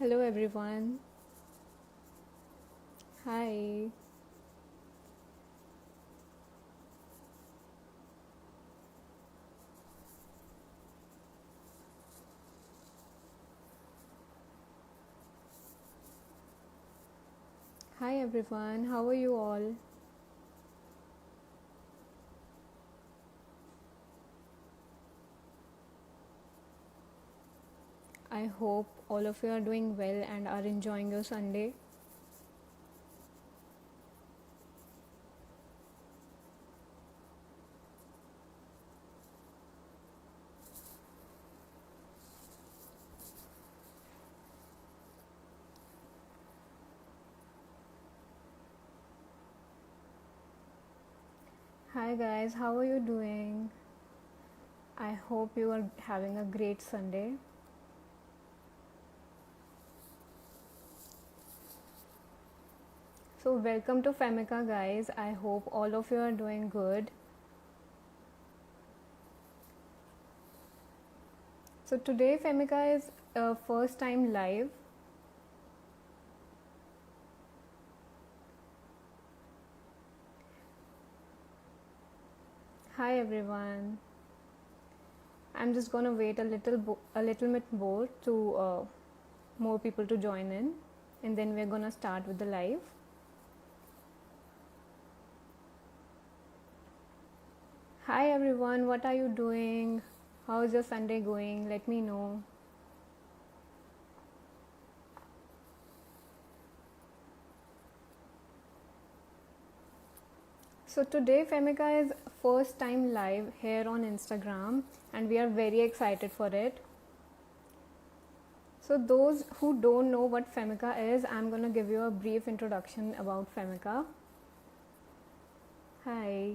Hello everyone. Hi. Hi everyone. How are you all? I hope all of you are doing well and are enjoying your Sunday. Hi guys, how are you doing? I hope you are having a great Sunday. So welcome to Femica guys. I hope all of you are doing good. So today Femica is first time live. Hi everyone. I'm just gonna wait a little bit more to more people to join in, and then we're gonna start with the live. Hi everyone, what are you doing? How is your Sunday going? Let me know. So today Femica is first time live here on Instagram and we are very excited for it. So those who don't know what Femica is, I'm going to give you a brief introduction about Femica. Hi.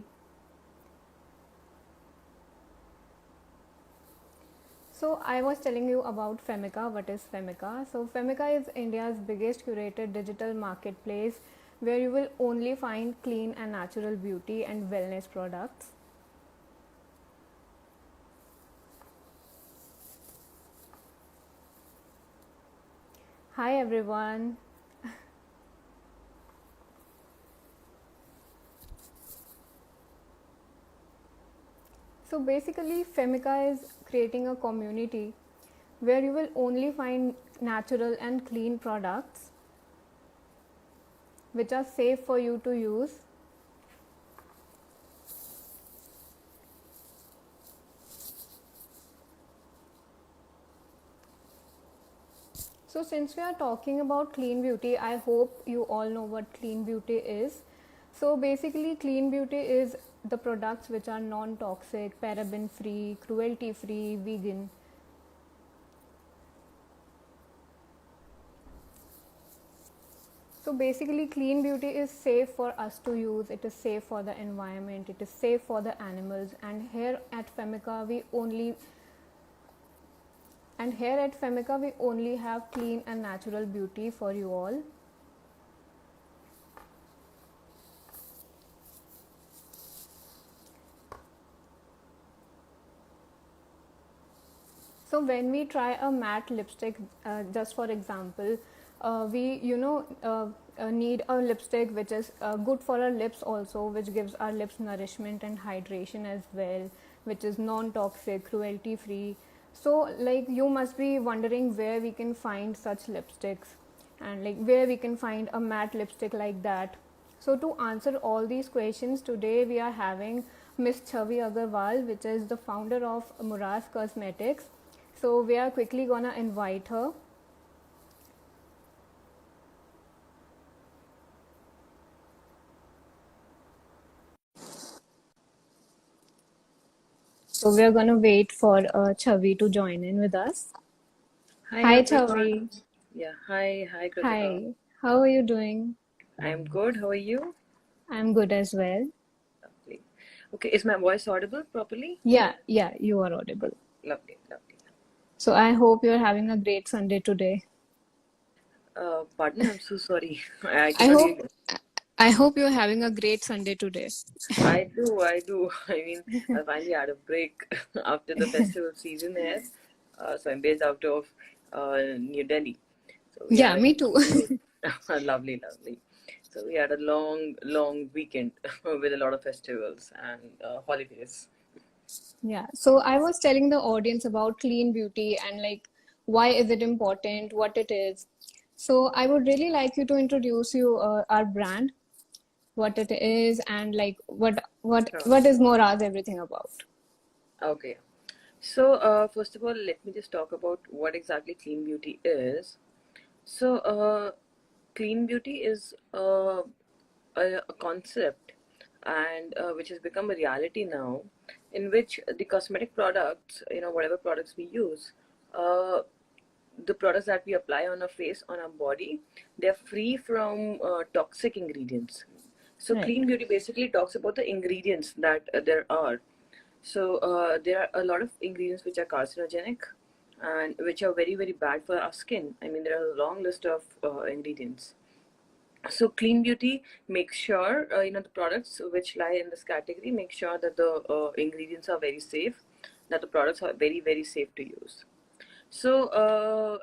So I was telling you about Femica. What is Femica? So Femica is India's biggest curated digital marketplace where you will only find clean and natural beauty and wellness products. Hi everyone. So basically Femica is creating a community where you will only find natural and clean products which are safe for you to use. So since we are talking about clean beauty, I hope you all know what clean beauty is. So basically clean beauty is the products which are non-toxic, paraben free, cruelty free, vegan. So basically clean beauty is safe for us to use, it is safe for the environment, it is safe for the animals, and here at Femica we only have clean and natural beauty for you all. So when we try a matte lipstick, just for example, we need a lipstick which is good for our lips also, which gives our lips nourishment and hydration as well, which is non-toxic, cruelty free. So like you must be wondering where we can find such lipsticks and like where we can find a matte lipstick like that. So to answer all these questions today we are having Miss Chhavi Aggarwal, which is the founder of Moraze Cosmetics. So we are quickly gonna invite her. So we are gonna wait for Chavi to join in with us. Hi Hi everyone. Chavi. Yeah, hi Kritika. Hi. How are you doing? I'm good. How are you? I'm good as well. Lovely. Okay, is my voice audible properly? Yeah, you are audible. Lovely, lovely. So I hope you're having a great Sunday today. Pardon, I'm so sorry. I I cannot hear hope you. I hope you're having a great Sunday today. I do. I mean, I finally had a break after the festival season here. So I'm based out of New Delhi. So we had Yeah, a me too. lovely, lovely. So we had a long weekend with a lot of festivals and holidays. Yeah. So I was telling the audience about clean beauty and like why is it important, what it is. So I would really like you to introduce you our brand, what it is, and like Sure. what is Moraz everything about. Okay. So first of all, let me just talk about what exactly clean beauty is. So clean beauty is a concept and which has become a reality now, in which the cosmetic products, whatever products we use, uh, the products that we apply on our face, on our body, they're free from toxic ingredients. So Right. clean beauty basically talks about the ingredients that there are. So there are a lot of ingredients which are carcinogenic and which are very very bad for our skin. I mean, there are a long list of ingredients. So clean beauty makes sure, the products which lie in this category make sure that the ingredients are very safe, that the products are very very safe to use. So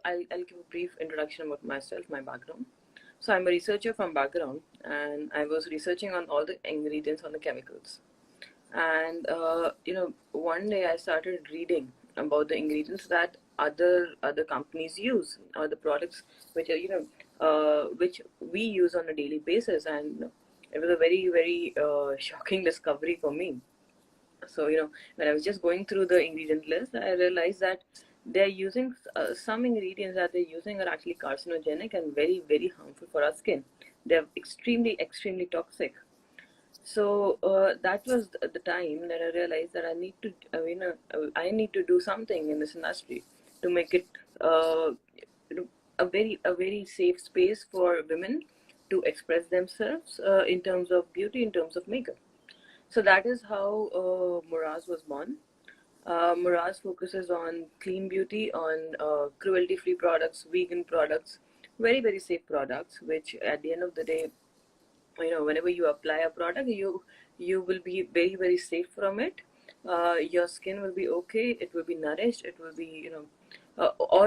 I'll give a brief introduction about myself, my background. So I'm a researcher from background, and I was researching on all the ingredients, on the chemicals. And one day I started reading about the ingredients that other companies use, or the products which are which we use on a daily basis. And it was a very very shocking discovery for me. So when I was just going through the ingredient list, I realized that they're using some ingredients that they're using are actually carcinogenic and very very harmful for our skin. They're extremely toxic. So that was the time that I realized that I need to, I need to do something in this industry to make it uh, a very safe space for women to express themselves in terms of beauty, in terms of makeup. So that is how Muras was born. Muras focuses on clean beauty, on cruelty-free products, vegan products, very very safe products, which at the end of the day, whenever you apply a product, you will be very very safe from it. Your skin will be okay, it will be nourished, it will be, all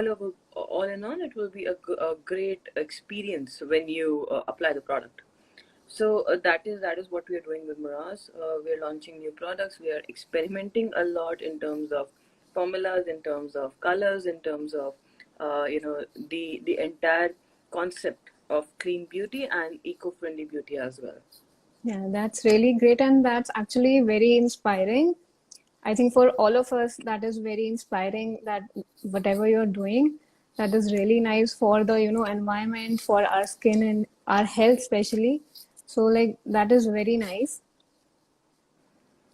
in all, it will be a great experience when you apply the product. So that is what we are doing with Muras. We are launching new products. We are experimenting a lot in terms of formulas, in terms of colors, in terms of the entire concept of clean beauty and eco-friendly beauty as well. Yeah, that's really great, and that's actually very inspiring. I think for all of us, that is very inspiring that whatever you're doing, that is really nice for the, environment, for our skin and our health especially. So like that is very nice.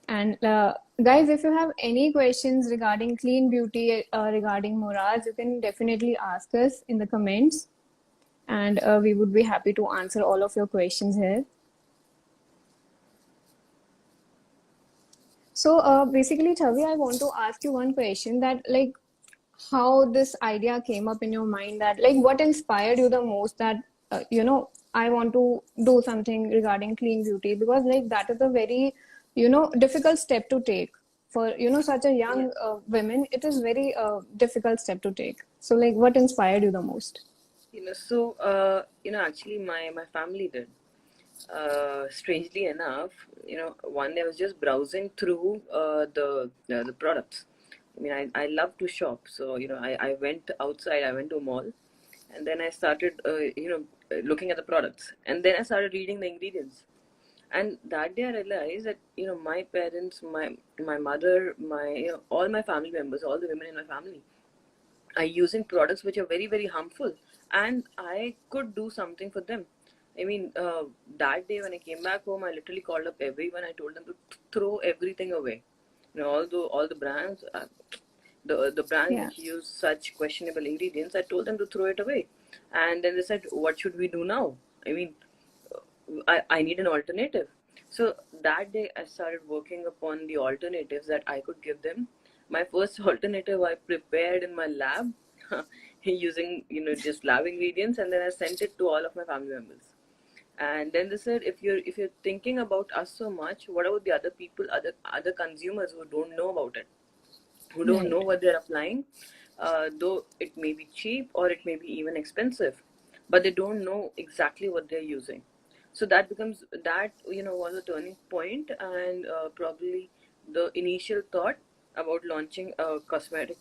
And guys, if you have any questions regarding clean beauty, regarding Moraz, you can definitely ask us in the comments, and we would be happy to answer all of your questions here. So basically, Chavi, I want to ask you one question that like how this idea came up in your mind, that like what inspired you the most, that I want to do something regarding clean beauty, because like that is a very difficult step to take for such a Yeah. young women. It is very difficult step to take. So like what inspired you the most? Actually, my family did. Strangely enough, one day I was just browsing through the products. I mean, I love to shop, so I went outside. I went to a mall, and then I started looking at the products, and then I started reading the ingredients. And that day I realized that my parents, my mother, my all my family members, all the women in my family are using products which are very very harmful, and I could do something for them. I mean, that day when I came back home, I literally called up everyone. I told them to throw everything away. All the brands, the brands Yeah, which use such questionable ingredients, I told them to throw it away. And then they said, what should we do now? I mean, I need an alternative. So that day I started working upon the alternatives that I could give them. My first alternative I prepared in my lab using just lab ingredients, and then I sent it to all of my family members. And then they said, if you're thinking about us so much, what about the other people, other consumers who don't know about it, who don't know right. what they're applying? though it may be cheap or it may be even expensive, but they don't know exactly what they're using. So that becomes that, was a turning point, and probably the initial thought about launching a cosmetic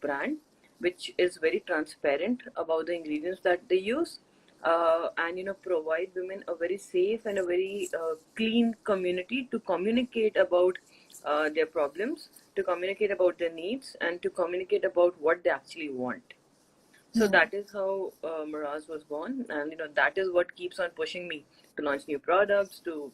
brand which is very transparent about the ingredients that they use, and provide women a very safe and a very clean community to communicate about their problems, to communicate about their needs, and to communicate about what they actually want. So Yeah. that is how Muras was born, and that is what keeps on pushing me to launch new products, to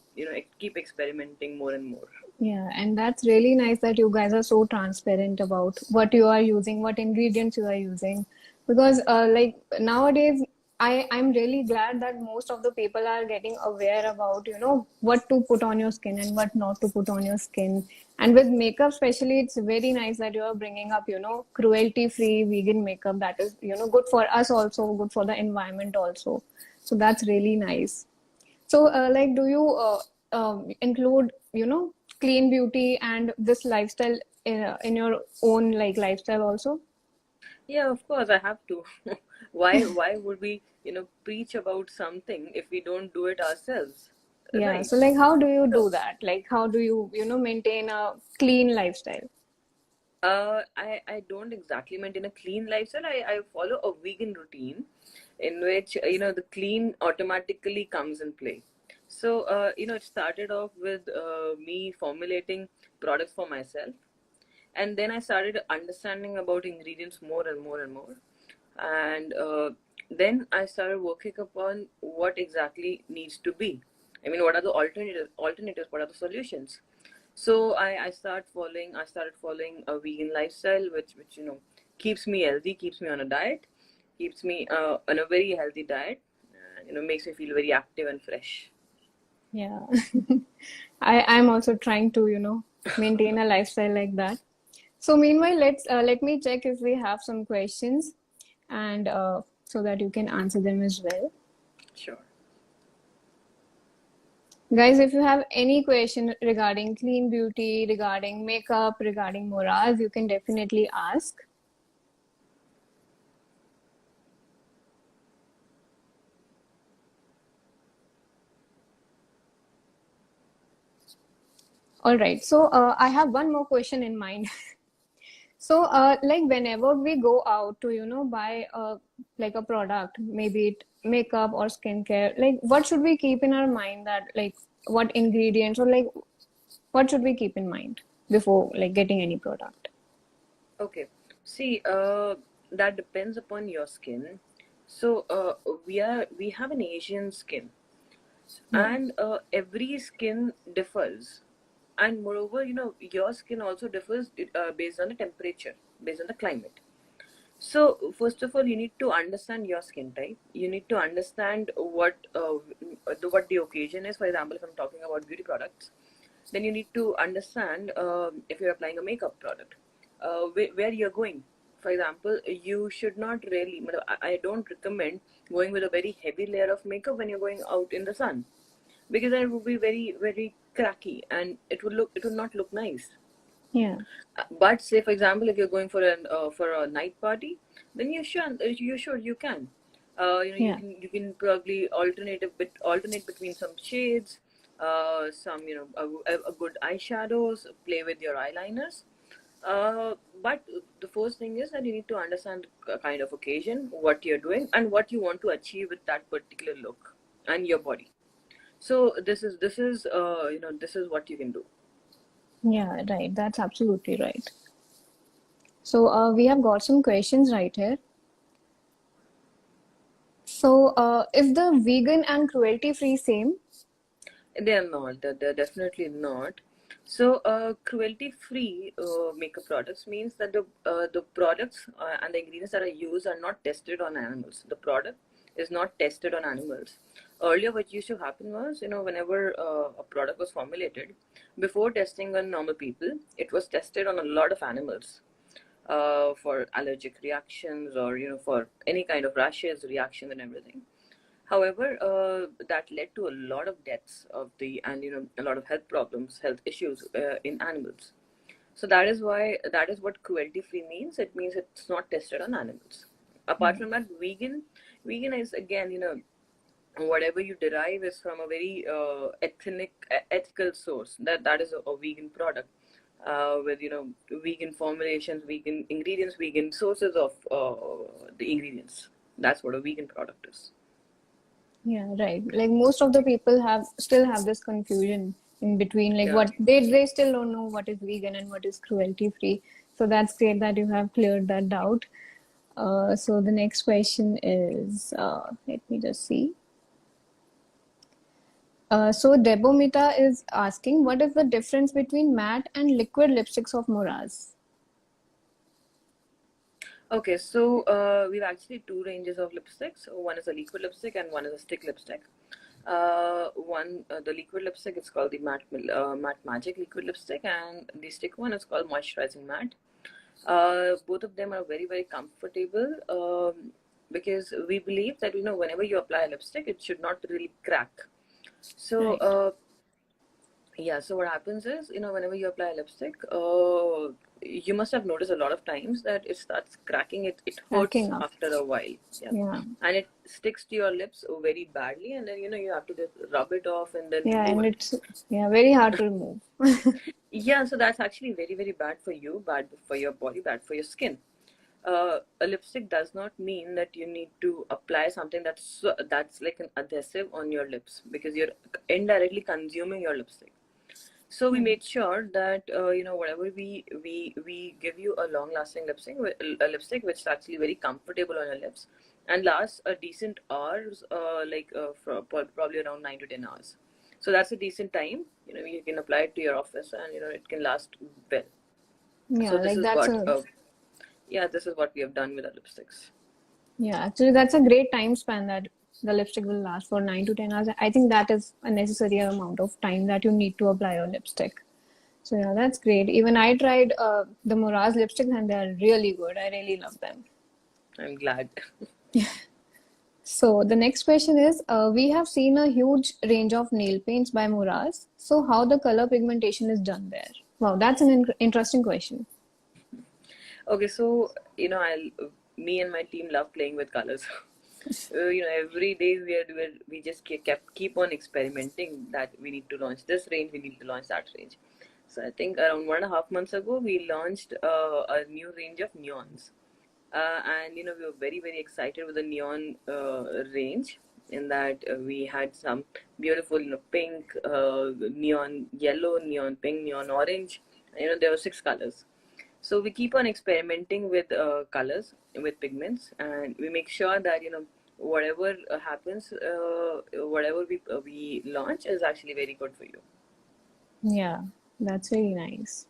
keep experimenting more and more. Yeah, and that's really nice that you guys are so transparent about what you are using, what ingredients you are using. Because like nowadays, I'm really glad that most of the people are getting aware about, what to put on your skin and what not to put on your skin. And with makeup, especially, it's very nice that you are bringing up, cruelty-free vegan makeup that is, good for us also, good for the environment also. So that's really nice. So, like, do you include, clean beauty and this lifestyle in your own like lifestyle also? Yeah, of course I have to. Why would we preach about something if we don't do it ourselves, Yeah. right? So, like, how do you So do that? Like, how do you, maintain a clean lifestyle? I don't exactly maintain a clean lifestyle. I follow a vegan routine in which the clean automatically comes in play. So it started off with me formulating products for myself, and then I started understanding about ingredients more and more and more, and then I started working upon what exactly needs to be. I mean, what are the alternatives? What are the solutions? So I started following a vegan lifestyle, which keeps me healthy, keeps me on a diet, keeps me on a very healthy diet, and makes me feel very active and fresh. Yeah. I'm also trying to, maintain a lifestyle like that. So, meanwhile, let me check if we have some questions and so that you can answer them as well. Sure. Guys, if you have any question regarding clean beauty, regarding makeup, regarding Moraz, you can definitely ask. All right. So I have one more question in mind. So, like whenever we go out to, buy like a product, maybe it makeup or skincare, like what should we keep in our mind that like what ingredients or like what should we keep in mind before like getting any product? Okay. See, that depends upon your skin. So we have an Asian skin, Yeah. and every skin differs, and moreover, your skin also differs based on the temperature, based on the climate. So first of all, you need to understand your skin type. You need to understand what the occasion is. For example, if I'm talking about beauty products, then you need to understand if you're applying a makeup product, where you're going. For example, you should not really. I don't recommend going with a very heavy layer of makeup when you're going out in the sun, because then it would be very very cracky and it would not look nice. Yeah. But say for example, if you're going for a night party, then you can. You Yeah. can probably alternate between some shades, some a good eyeshadows, play with your eyeliners. But the first thing is that you need to understand the kind of occasion, what you're doing, and what you want to achieve with that particular look and your body. So this is what you can do. Yeah. Right. That's absolutely right. So we have got some questions right here. So is the vegan and cruelty free same? They are not. They're definitely not. So, cruelty-free makeup products means that the products and the ingredients that are used are not tested on animals. The product is not tested on animals. Earlier, what used to happen was, whenever a product was formulated, before testing on normal people, it was tested on a lot of animals for allergic reactions, or for any kind of rashes, reactions, and everything. However, that led to a lot of deaths of the and a lot of health problems, health issues in animals. So that is why, that is what cruelty free means. It means it's not tested on animals. Apart Yeah. from that, vegan is again, whatever you derive is from a very ethical source. That is a vegan product, with vegan formulations, vegan ingredients, vegan sources of the ingredients. That's what a vegan product is. Yeah, right. Like most of the people have still have this confusion in between, like Yeah. what they still don't know what is vegan and what is cruelty free. So that's great that you have cleared that doubt. So the next question is, let me just see. So Debomita is asking, what is the difference between matte and liquid lipsticks of Moraz? Okay, so we've actually two ranges of lipsticks. One is a liquid lipstick and one is a stick lipstick. The liquid lipstick, it's called the matte magic liquid lipstick, and the stick one is called moisturizing matte. Both of them are very very comfortable, because we believe that whenever you apply a lipstick, it should not really crack. So Right. yeah, so what happens is, whenever you apply lipstick, you must have noticed a lot of times that it starts cracking. It hurts Cracking up. after a while. Yeah. Yeah. And it sticks to your lips very badly, and then you have to just rub it off and then Yeah, remove and it. it's very hard to remove. Yeah, so that's actually very very bad for you, bad for your body, bad for your skin. A lipstick does not mean that you need to apply something that's like an adhesive on your lips, because you're indirectly consuming your lipstick. So we Right. made sure that whatever we give you a long lasting lipstick, a lipstick which is actually very comfortable on your lips and lasts a decent hours, for probably around 9 to 10 hours. So that's a decent time. You can apply it to your office, and it can last well. So Yeah, this like is that's what a yeah, this is what we have done with our lipsticks. yeah, actually that's a great time span that the lipstick will last for 9 to 10 hours. I think that is a necessary amount of time that you need to apply your lipstick. So yeah, that's great. Even I tried the Moraz lipsticks and they are really good. I really love them. I'm glad. So the next question is, we have seen a huge range of nail paints by Muras. So how the color pigmentation is done there? Wow, that's an interesting question. Okay, so me and my team love playing with colors. Every day we just keep on experimenting, that we need to launch this range, we need to launch that range. So I think around 1.5 months ago we launched a new range of neons, and we were very very excited with the neon range. In that we had some beautiful pink, neon yellow, neon pink, neon orange. There were 6 colors. So we keep on experimenting with colors, with pigments, and we make sure that whatever happens, whatever we launch is actually very good for you. Yeah, that's really nice.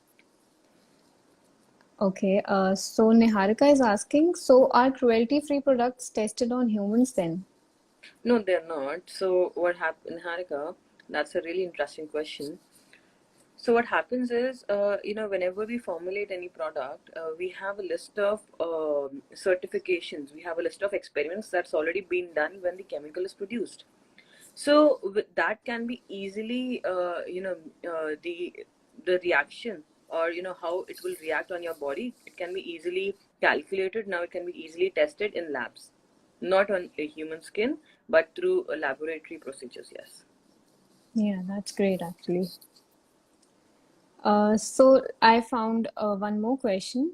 Okay, so Niharika is asking, so are cruelty-free products tested on humans then? No, they're not. So what happened, Harika? That's a really interesting question. So what happens is, whenever we formulate any product, we have a list of certifications. We have a list of experiments that's already been done when the chemical is produced. So that can be easily, the reaction, or how it will react on your body. It can be easily calculated. Now it can be easily tested in labs, not on a human skin, but through laboratory procedures. Yes. Yeah, that's great actually. So I found one more question.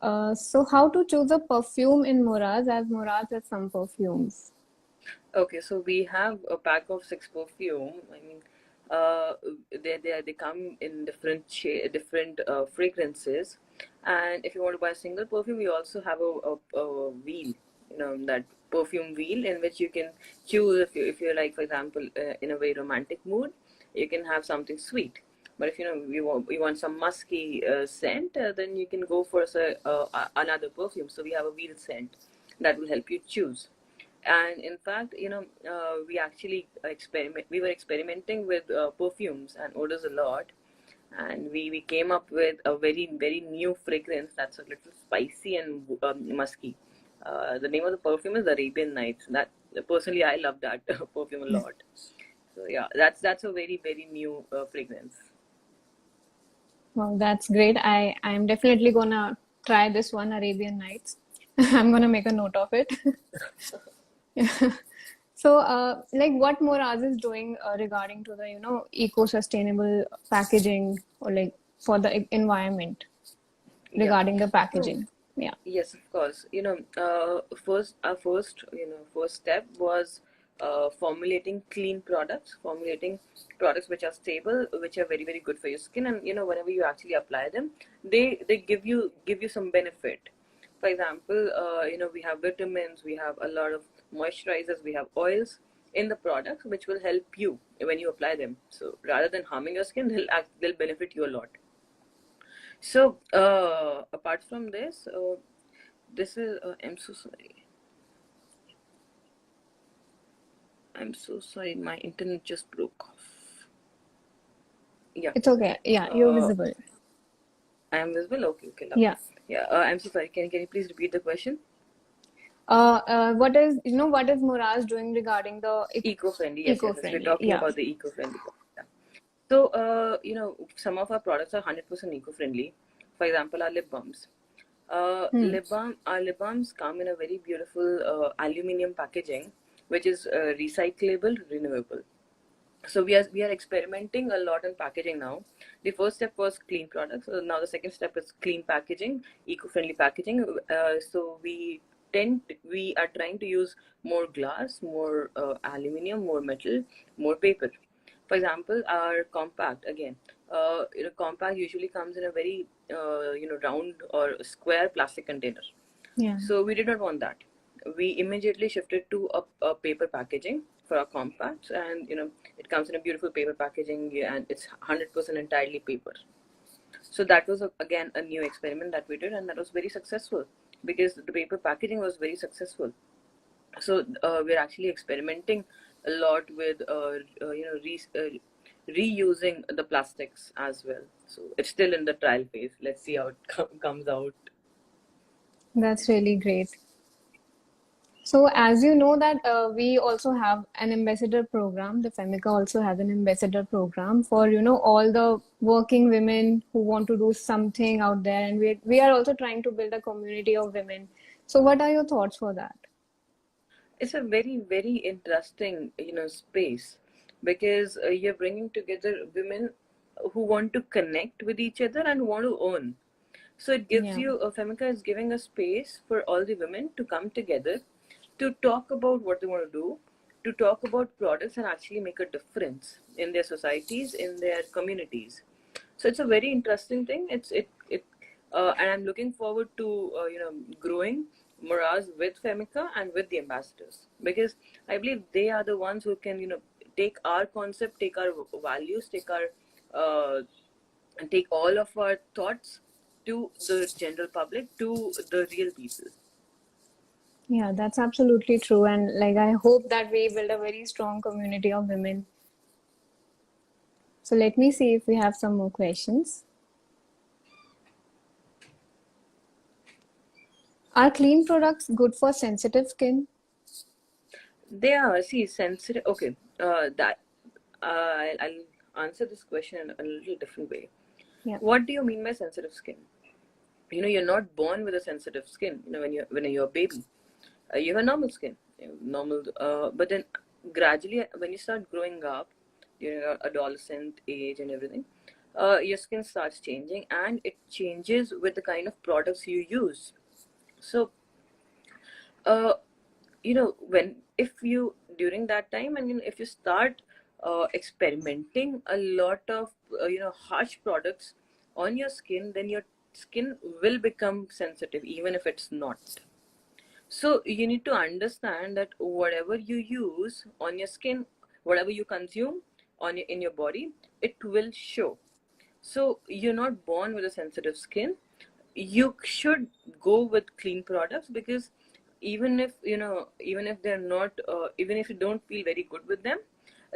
So how to choose a perfume in Moraz as Moraz has some perfumes? Okay, so we have a pack of 6 perfume. I mean, uh, they come in different fragrances, and if you want to buy a single perfume, we also have a wheel. That perfume wheel in which you can choose, if you're like, for example, in a very romantic mood, you can have something sweet. But if you want some musky scent, then you can go for another perfume. So we have a wheel scent that will help you choose. And in fact, we actually we were experimenting with perfumes and odors a lot, and we came up with a very very new fragrance that's a little spicy and musky. The name of the perfume is Arabian Nights. That personally I love that perfume a lot. So yeah, that's a very very new fragrance. Wow, that's great. I'm definitely gonna try this one, Arabian Nights. I'm gonna make a note of it. So, like what Moraz is doing regarding to the, eco-sustainable packaging or like for the environment Yeah. regarding the So packaging. Yeah. yes, of course. First our first first step was formulating clean products, formulating products which are stable, which are very very good for your skin, and whenever you actually apply them, they give you some benefit. For example, we have vitamins, we have a lot of moisturizers, we have oils in the products which will help you when you apply them. So rather than harming your skin, they'll benefit you a lot. So apart from this, this is I'm so sorry. I'm so sorry. My internet just broke off. Yeah. It's okay. Yeah, you're Uh, visible. I am visible. Okay. Okay. Yeah. Lovely. Yeah. I'm so sorry. Can you please repeat the question? What is Moraz doing regarding the Eco-friendly. Yes. Yes. Yes. We're eco-friendly? talking Yeah. about the eco-friendly. Yeah. So some of our products are 100% eco-friendly. For example, our lip balms. Hmm. Our lip balms come in a very beautiful aluminum packaging, which is recyclable, renewable. So we are experimenting a lot in packaging now. The first step was clean products. So now the second step is clean packaging, eco-friendly packaging. So we are trying to use more glass, more aluminum, more metal, more paper. For example, our compact again. Compact usually comes in a very round or square plastic container. Yeah. So we did not want that. We immediately shifted to a paper packaging for our compacts, and it comes in a beautiful paper packaging, yeah, and it's 100% entirely paper. So that was again a new experiment that we did, and that was very successful because the paper packaging was very successful. So we're actually experimenting a lot with reusing the plastics as well. So it's still in the trial phase. Let's see how it comes out. That's really great. So as you know that we also have an ambassador program. The Femica also has an ambassador program for all the working women who want to do something out there, and we are also trying to build a community of women. So what are your thoughts for that? It's a very very interesting space because you're bringing together women who want to connect with each other and want to earn. So it gives Yeah, you Femica is giving a space for all the women to come together to talk about what they want to do, to talk about products and actually make a difference in their societies, in their communities. So it's a very interesting thing. And I'm looking forward to growing Muras with Femica and with the ambassadors, because I believe they are the ones who can take our concept, take our values, uh, take all of our thoughts to the general public, to the real people. yeah, that's absolutely true. And like I hope that we build a very strong community of women. So let me see if we have some more questions. Are clean products good for sensitive skin? They are, see, sensitive. Okay, that I'll answer this question in a little different way. Yeah. What do you mean by sensitive skin? You're not born with a sensitive skin. When you're a baby, you have normal skin, normal. But then gradually, when you start growing up, your adolescent age and everything, your skin starts changing, and it changes with the kind of products you use. So, uh, when if you during that time, and if you start experimenting a lot of harsh products on your skin, then your skin will become sensitive even if it's not. So you need to understand that whatever you use on your skin, whatever you consume in your body, it will show. So you're not born with a sensitive skin. You should go with clean products, because even if they're not, even if you don't feel very good with them,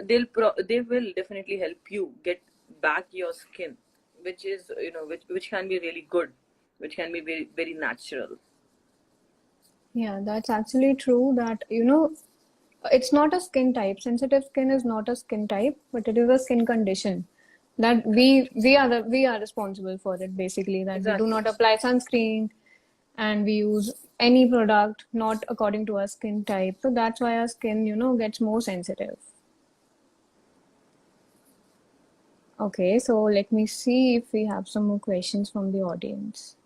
they will definitely help you get back your skin, which is which can be really good, which can be very very natural. Yeah, that's actually true that, it's not a skin type. Sensitive skin is not a skin type, but it is a skin condition. that we are responsible for it, basically, that we do Exactly. not apply sunscreen and we use any product not according to our skin type. So that's why our skin, gets more sensitive. Okay, so let me see if we have some more questions from the audience.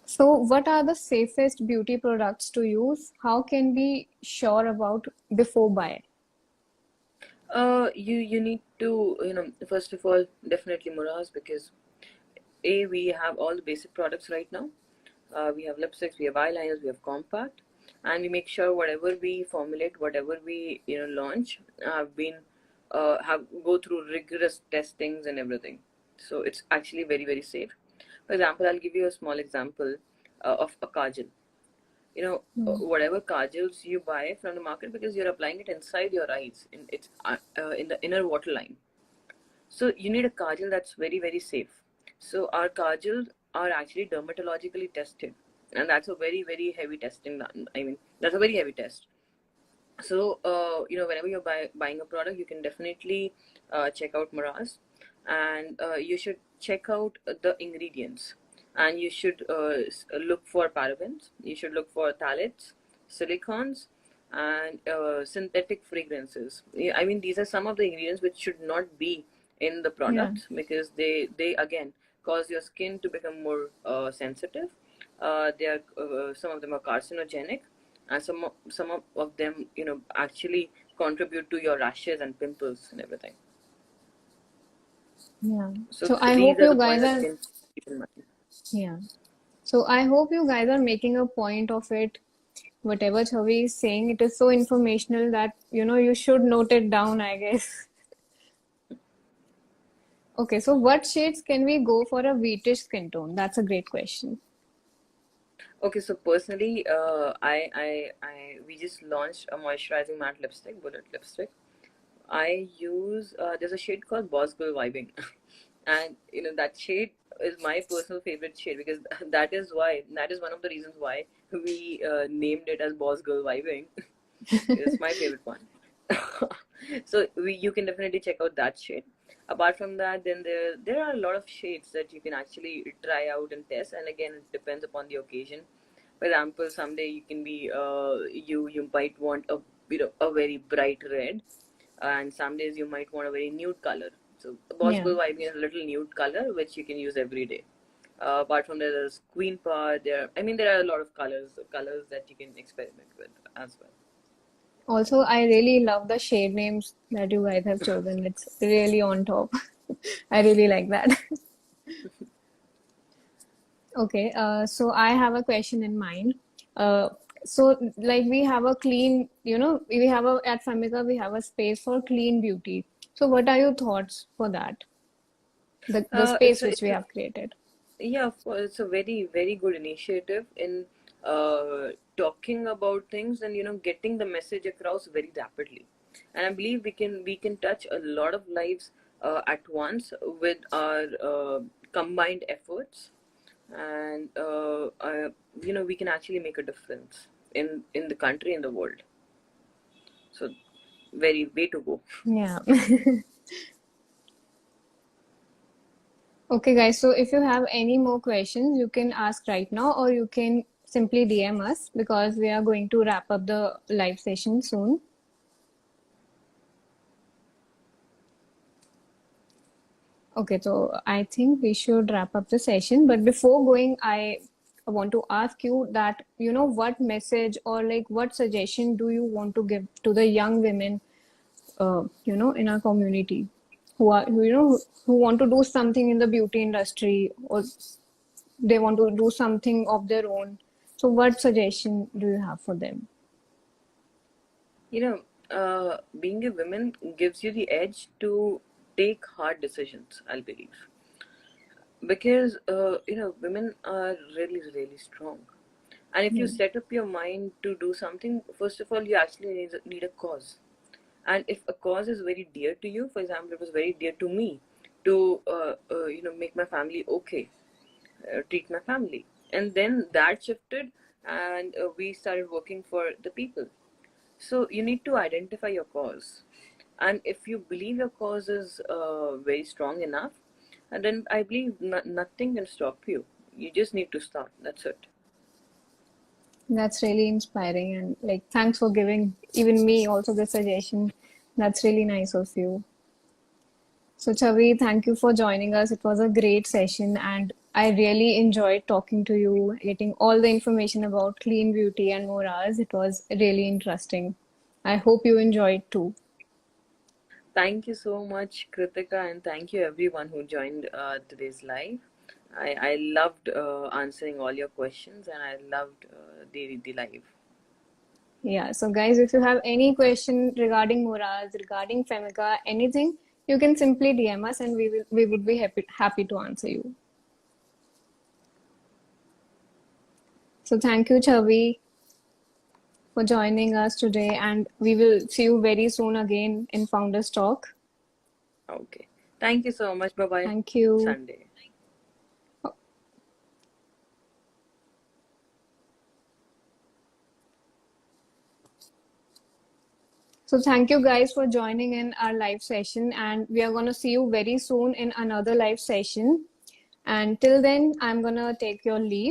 So, what are the safest beauty products to use? How can we sure about before buy? You need to, first of all, definitely Muras, because we have all the basic products right now. We have lipsticks, we have eyeliners, we have compact, and we make sure whatever we formulate, whatever we launch, have go through rigorous testings and everything. So it's actually very very safe. For example, I'll give you a small example of a kajal. Hmm. Whatever kajals you buy from the market, because you're applying it inside your eyes, in the inner waterline. So you need a kajal that's very very safe. So our kajals are actually dermatologically tested, and that's a very very heavy testing. I mean, that's a very heavy test. So whenever you're buying a product, you can definitely check out Moraze, and you should check out the ingredients, and you should look for parabens, you should look for phthalates, silicons, and synthetic fragrances. Yeah, I mean, these are some of the ingredients which should not be in the Yeah. product, because they again cause your skin to become more sensitive. They are some of them are carcinogenic, and some of them actually contribute to your rashes and pimples and everything. Yeah. So So I these hope are you the guys points that you are, can keep in mind. yeah. So I hope you guys are making a point of it. Whatever Chavi is saying, it is so informational that, you should note it down, I guess. Okay, so what shades can we go for a wheatish skin tone? That's a great question. Okay, so personally, we just launched a moisturizing matte lipstick, bullet lipstick. I use there's a shade called Boss Girl Vibing, and that shade is my personal favorite shade, because that is one of the reasons why we named it as Boss Girl Vibing. It's my favorite one. So you can definitely check out that shade. Apart from that, then there are a lot of shades that you can actually try out and test, and again, it depends upon the occasion. For example, someday you can be you might want a very bright red, and some days you might want a very nude color. So Boss Yeah. Girl Vibing is a little nude color which you can use every day. Apart from that, there's Queen Part. There are a lot of colors that you can experiment with as well. Also, I really love the shade names that you guys have chosen. It's really on top. I really like that. Okay, so I have a question in mind. Uh, so like we have a clean, we have at Femica we have a space for clean beauty. So what are your thoughts for that? The space which we It's a have created. Yeah, of course, it's a very, very good initiative in talking about things, and getting the message across very rapidly. And I believe we can touch a lot of lives at once with our combined efforts, and we can actually make a difference in the country, in the world. So very way to go. Yeah. Okay, guys. So if you have any more questions, you can ask right now, or you can simply DM us because we are going to wrap up the live session soon. Okay, so I think we should wrap up the session. But before going, I want to ask you that, what message or like what suggestion do you want to give to the young women, in our community who are, who want to do something in the beauty industry, or they want to do something of their own. So what suggestion do you have for them? Being a woman gives you the edge to take hard decisions, I'll believe, because women are really really strong, and if you Yeah. set up your mind to do something, first of all, you actually need a cause. And if a cause is very dear to you, for example, it was very dear to me to make my family okay, treat my family. And then that shifted, and we started working for the people. So you need to identify your cause. And if you believe your cause is very strong enough, and then I believe nothing can stop you. You just need to start. That's it. That's really inspiring, and like thanks for giving even me also the suggestion. That's really nice of you. So Chavi, thank you for joining us. It was a great session and I really enjoyed talking to you, getting all the information about clean beauty and Moras. It was really interesting. I hope you enjoyed too. Thank you so much, Kritika, and thank you everyone who joined today's live. I loved answering all your questions, and I loved the live. Yeah, so guys, if you have any question regarding Moras, regarding Femica, anything, you can simply DM us and we would be happy to answer you. So thank you, Chavi, for joining us today, and we will see you very soon again in Founders Talk. Okay. Thank you so much. Bye bye. Thank you. Sunday. So thank you guys for joining in our live session, and we are going to see you very soon in another live session. And till then, I'm going to take your leave.